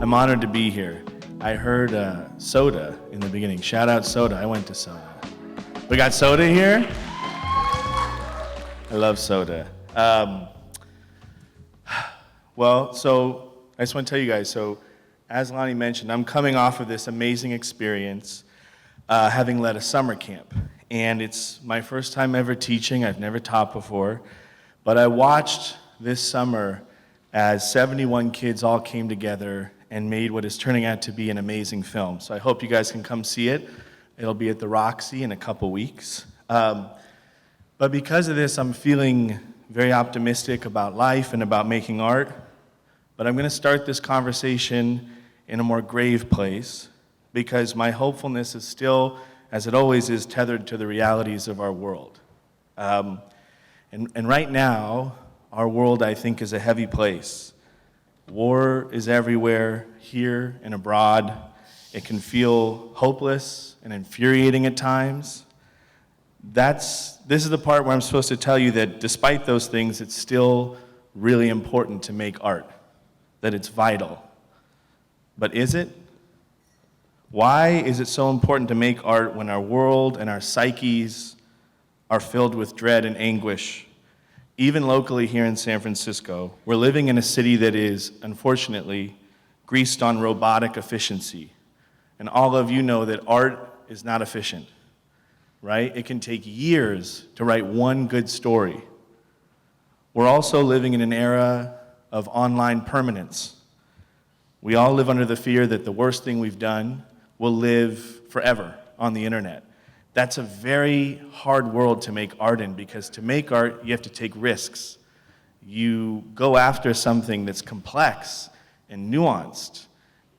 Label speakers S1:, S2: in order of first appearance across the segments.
S1: I'm honored to be here. I heard soda in the beginning. Shout out soda. I went to soda. We got soda here? I love soda. Well, so I just want to tell you guys, so as Lonnie mentioned, I'm coming off of this amazing experience having led a summer camp. And it's my first time ever teaching. I've never taught before. But I watched this summer as 71 kids all came together and made what is turning out to be an amazing film. So I hope you guys can come see it. It'll be at the Roxy in a couple weeks. But because of this, I'm feeling very optimistic about life and about making art. But I'm going to start this conversation in a more grave place because my hopefulness is still, as it always is, tethered to the realities of our world. And right now, our world, I think, is a heavy place. War is everywhere, here and abroad. It can feel hopeless and infuriating at times. This is the part where I'm supposed to tell you that despite those things, it's still really important to make art, that it's vital. But is it? Why is it so important to make art when our world and our psyches are filled with dread and anguish? Even locally here in San Francisco, we're living in a city that is, unfortunately, greased on robotic efficiency. And all of you know that art is not efficient, right? It can take years to write one good story. We're also living in an era of online permanence. We all live under the fear that the worst thing we've done will live forever on the internet. That's a very hard world to make art in because to make art, you have to take risks. You go after something that's complex and nuanced.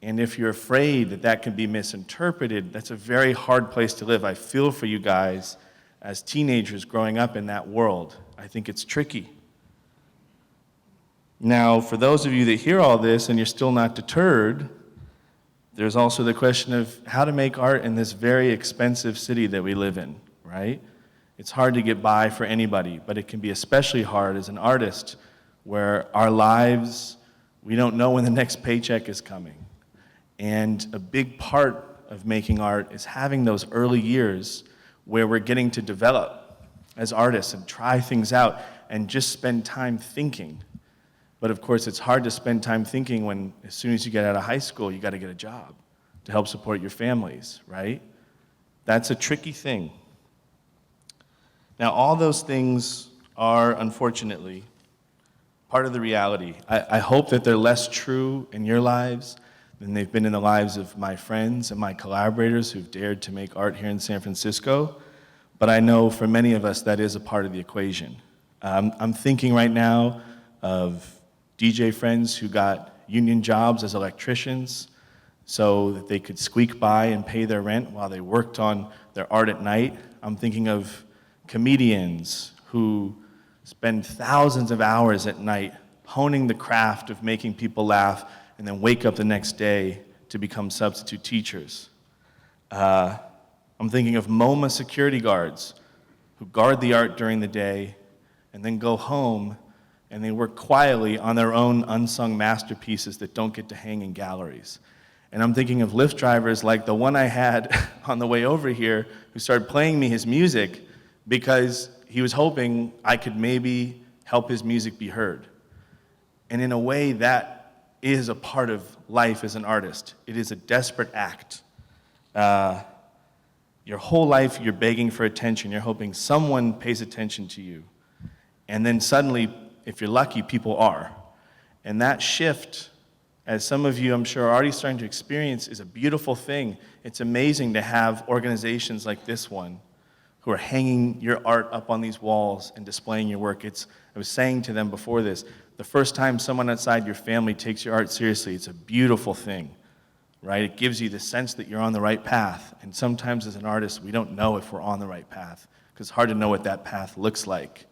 S1: And if you're afraid that that can be misinterpreted, that's a very hard place to live. I feel for you guys as teenagers growing up in that world. I think it's tricky. Now, for those of you that hear all this and you're still not deterred, there's also the question of how to make art in this very expensive city that we live in, right? It's hard to get by for anybody, but it can be especially hard as an artist where our lives, we don't know when the next paycheck is coming. And a big part of making art is having those early years where we're getting to develop as artists and try things out and just spend time thinking. But of course, it's hard to spend time thinking when, as soon as you get out of high school, you got to get a job to help support your families, right? That's a tricky thing. Now, all those things are, unfortunately, part of the reality. I hope that they're less true in your lives than they've been in the lives of my friends and my collaborators who've dared to make art here in San Francisco. But I know for many of us, that is a part of the equation. I'm thinking right now of DJ friends who got union jobs as electricians so that they could squeak by and pay their rent while they worked on their art at night. I'm thinking of comedians who spend thousands of hours at night honing the craft of making people laugh and then wake up the next day to become substitute teachers. I'm thinking of MoMA security guards who guard the art during the day and then go home and they work quietly on their own unsung masterpieces that don't get to hang in galleries. And I'm thinking of Lyft drivers like the one I had on the way over here who started playing me his music because he was hoping I could maybe help his music be heard. And in a way, that is a part of life as an artist. It is a desperate act. Your whole life, you're begging for attention. You're hoping someone pays attention to you. And then suddenly, if you're lucky, people are. And that shift, as some of you I'm sure are already starting to experience, is a beautiful thing. It's amazing to have organizations like this one who are hanging your art up on these walls and displaying your work. I was saying to them before this, the first time someone outside your family takes your art seriously, it's a beautiful thing, right? It gives you the sense that you're on the right path. And sometimes as an artist, we don't know if we're on the right path because it's hard to know what that path looks like.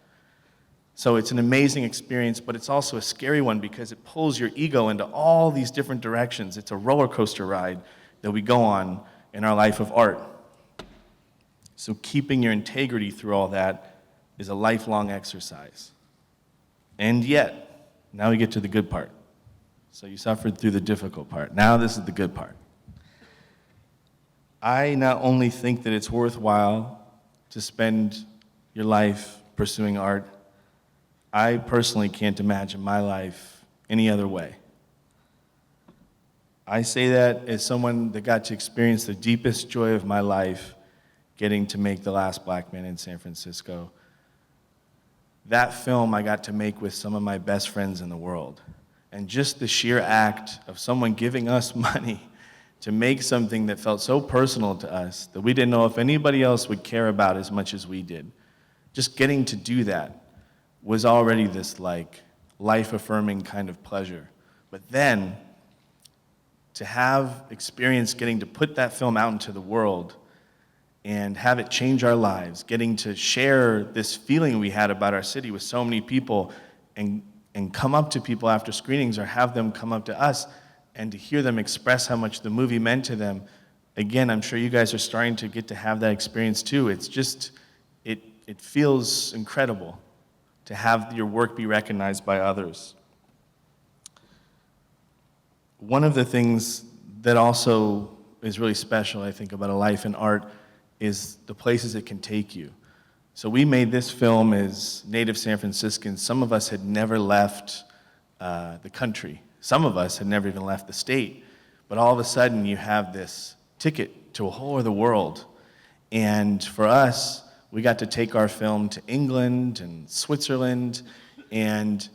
S1: So it's an amazing experience, but it's also a scary one because it pulls your ego into all these different directions. It's a roller coaster ride that we go on in our life of art. So keeping your integrity through all that is a lifelong exercise. And yet, now we get to the good part. So you suffered through the difficult part. Now this is the good part. I not only think that it's worthwhile to spend your life pursuing art, I personally can't imagine my life any other way. I say that as someone that got to experience the deepest joy of my life, getting to make The Last Black Man in San Francisco. That film I got to make with some of my best friends in the world. And just the sheer act of someone giving us money to make something that felt so personal to us that we didn't know if anybody else would care about as much as we did. Just getting to do that was already this like life-affirming kind of pleasure. But then to have experience getting to put that film out into the world and have it change our lives, getting to share this feeling we had about our city with so many people and come up to people after screenings or have them come up to us and to hear them express how much the movie meant to them. Again, I'm sure you guys are starting to get to have that experience too. It's just, it feels incredible to have your work be recognized by others. One of the things that also is really special, I think, about a life in art is the places it can take you. So we made this film as native San Franciscans. Some of us had never left the country. Some of us had never even left the state. But all of a sudden, you have this ticket to a whole other world. And for us, we got to take our film to England and Switzerland, and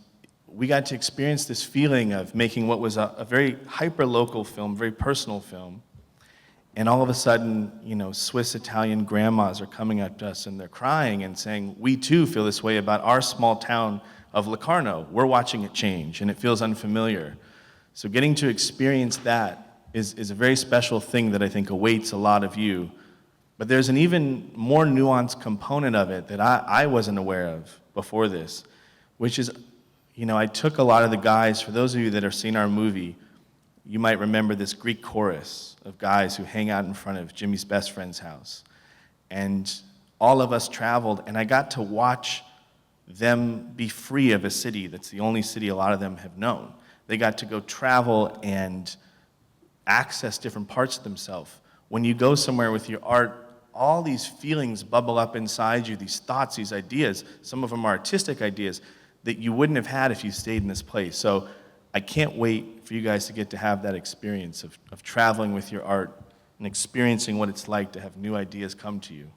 S1: we got to experience this feeling of making what was a very hyper-local film, very personal film. And all of a sudden, Swiss Italian grandmas are coming up to us and they're crying and saying, we too feel this way about our small town of Locarno. We're watching it change and it feels unfamiliar. So getting to experience that is a very special thing that I think awaits a lot of you. But there's an even more nuanced component of it that I wasn't aware of before this, which is, I took a lot of the guys, for those of you that have seen our movie, you might remember this Greek chorus of guys who hang out in front of Jimmy's best friend's house. And all of us traveled, and I got to watch them be free of a city that's the only city a lot of them have known. They got to go travel and access different parts of themselves. When you go somewhere with your art, all these feelings bubble up inside you, these thoughts, these ideas. Some of them are artistic ideas that you wouldn't have had if you stayed in this place. So I can't wait for you guys to get to have that experience of traveling with your art and experiencing what it's like to have new ideas come to you.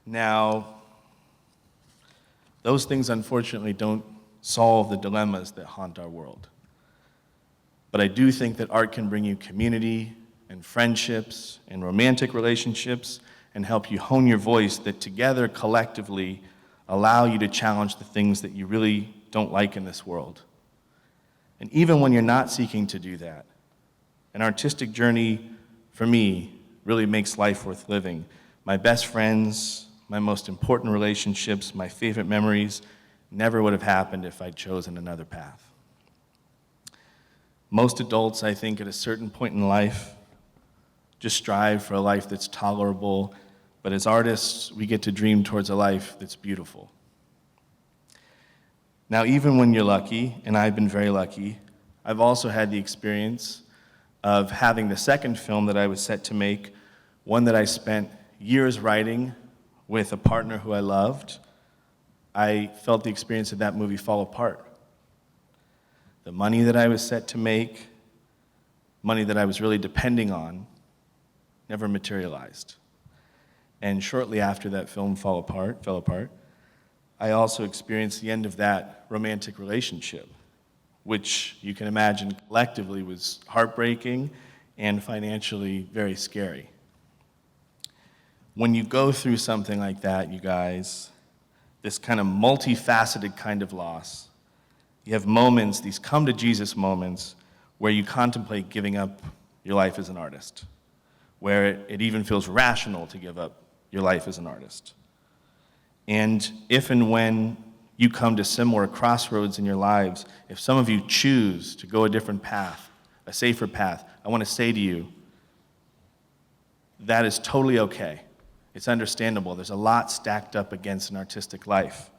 S1: Now, those things unfortunately don't solve the dilemmas that haunt our world. But I do think that art can bring you community and friendships and romantic relationships and help you hone your voice that together, collectively, allow you to challenge the things that you really don't like in this world. And even when you're not seeking to do that, an artistic journey, for me, really makes life worth living. My best friends, my most important relationships, my favorite memories never would have happened if I'd chosen another path. Most adults, I think, at a certain point in life, just strive for a life that's tolerable, but as artists, we get to dream towards a life that's beautiful. Now, even when you're lucky, and I've been very lucky, I've also had the experience of having the second film that I was set to make, one that I spent years writing with a partner who I loved. I felt the experience of that movie fall apart. The money that I was set to make, money that I was really depending on, never materialized. And shortly after that film fell apart, I also experienced the end of that romantic relationship, which you can imagine collectively was heartbreaking and financially very scary. When you go through something like that, you guys, this kind of multifaceted kind of loss, you have moments, these come to Jesus moments, where you contemplate giving up your life as an artist, where it even feels rational to give up your life as an artist. And if and when you come to similar crossroads in your lives, if some of you choose to go a different path, a safer path, I want to say to you, that is totally okay. It's understandable. There's a lot stacked up against an artistic life.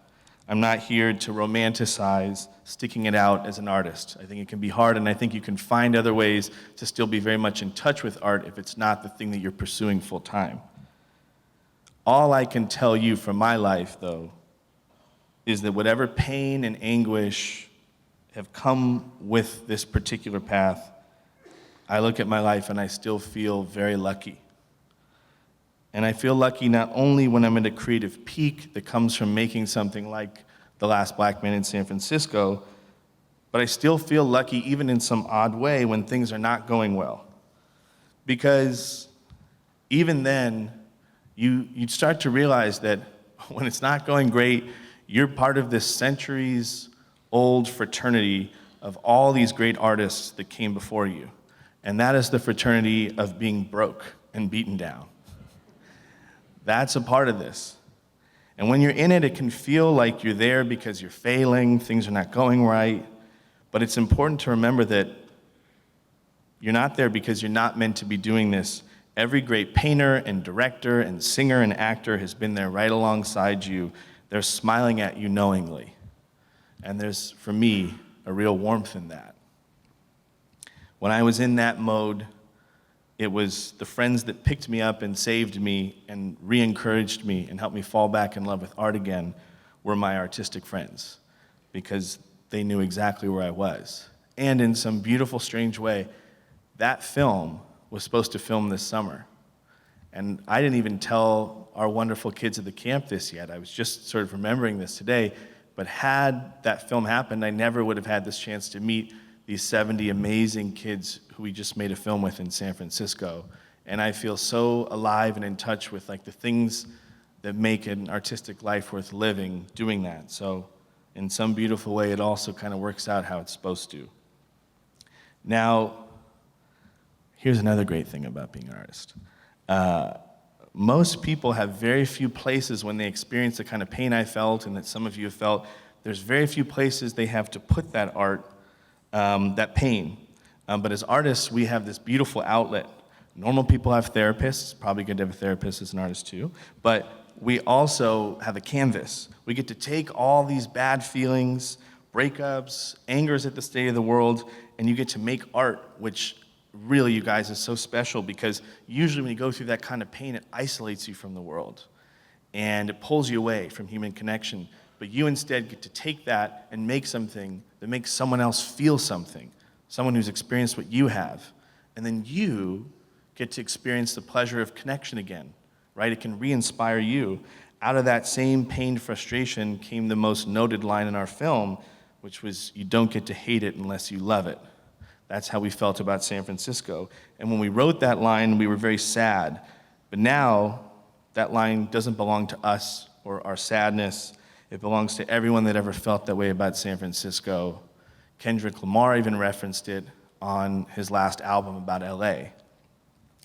S1: I'm not here to romanticize sticking it out as an artist. I think it can be hard, and I think you can find other ways to still be very much in touch with art if it's not the thing that you're pursuing full time. All I can tell you from my life, though, is that whatever pain and anguish have come with this particular path, I look at my life and I still feel very lucky. And I feel lucky not only when I'm at a creative peak that comes from making something like The Last Black Man in San Francisco, but I still feel lucky even in some odd way when things are not going well. Because even then, you start to realize that when it's not going great, you're part of this centuries-old fraternity of all these great artists that came before you. And that is the fraternity of being broke and beaten down. That's a part of this. And when you're in it, it can feel like you're there because you're failing, things are not going right. But it's important to remember that you're not there because you're not meant to be doing this. Every great painter and director and singer and actor has been there right alongside you. They're smiling at you knowingly. And there's, for me, a real warmth in that. When I was in that mode, it was the friends that picked me up and saved me and re-encouraged me and helped me fall back in love with art again were my artistic friends, because they knew exactly where I was. And in some beautiful, strange way, that film was supposed to film this summer. And I didn't even tell our wonderful kids at the camp this yet. I was just sort of remembering this today. But had that film happened, I never would have had this chance to meet these 70 amazing kids who we just made a film with in San Francisco. And I feel so alive and in touch with like the things that make an artistic life worth living doing that. So in some beautiful way, it also kind of works out how it's supposed to. Now, here's another great thing about being an artist. Most people have very few places when they experience the kind of pain I felt and that some of you have felt. There's very few places they have to put that art, that pain. But as artists, we have this beautiful outlet. Normal people have therapists, probably good to have a therapist as an artist too, but we also have a canvas. We get to take all these bad feelings, breakups, angers at the state of the world, and you get to make art, which really, you guys, is so special because usually when you go through that kind of pain, it isolates you from the world and it pulls you away from human connection. But you instead get to take that and make something that makes someone else feel something, someone who's experienced what you have. And then you get to experience the pleasure of connection again, right? It can re-inspire you. Out of that same pain, frustration came the most noted line in our film, which was, "You don't get to hate it unless you love it." That's how we felt about San Francisco. And when we wrote that line, we were very sad. But now, that line doesn't belong to us or our sadness. It belongs to everyone that ever felt that way about San Francisco. Kendrick Lamar even referenced it on his last album about LA.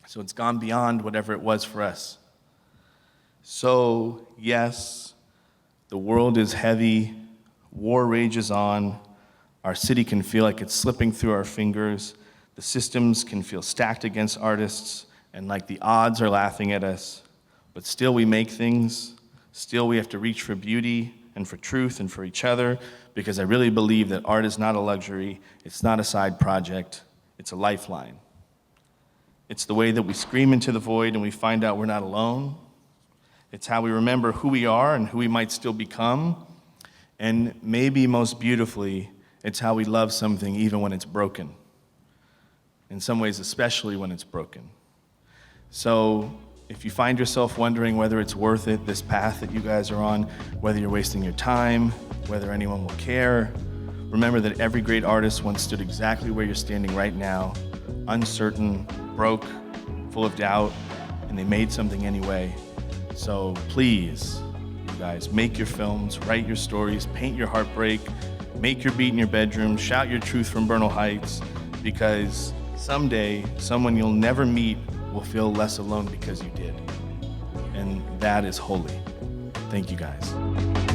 S1: So it's gone beyond whatever it was for us. So, yes, the world is heavy, war rages on, our city can feel like it's slipping through our fingers, the systems can feel stacked against artists, and like the odds are laughing at us, but still we make things, still we have to reach for beauty and for truth and for each other, because I really believe that art is not a luxury, it's not a side project, it's a lifeline. It's the way that we scream into the void and we find out we're not alone. It's how we remember who we are and who we might still become. And maybe most beautifully, it's how we love something even when it's broken. In some ways, especially when it's broken. So if you find yourself wondering whether it's worth it, this path that you guys are on, whether you're wasting your time, whether anyone will care, remember that every great artist once stood exactly where you're standing right now, uncertain, broke, full of doubt, and they made something anyway. So please, you guys, make your films, write your stories, paint your heartbreak, make your beat in your bedroom, shout your truth from Bernal Heights, because someday, someone you'll never meet will feel less alone because you did. And that is holy. Thank you, guys.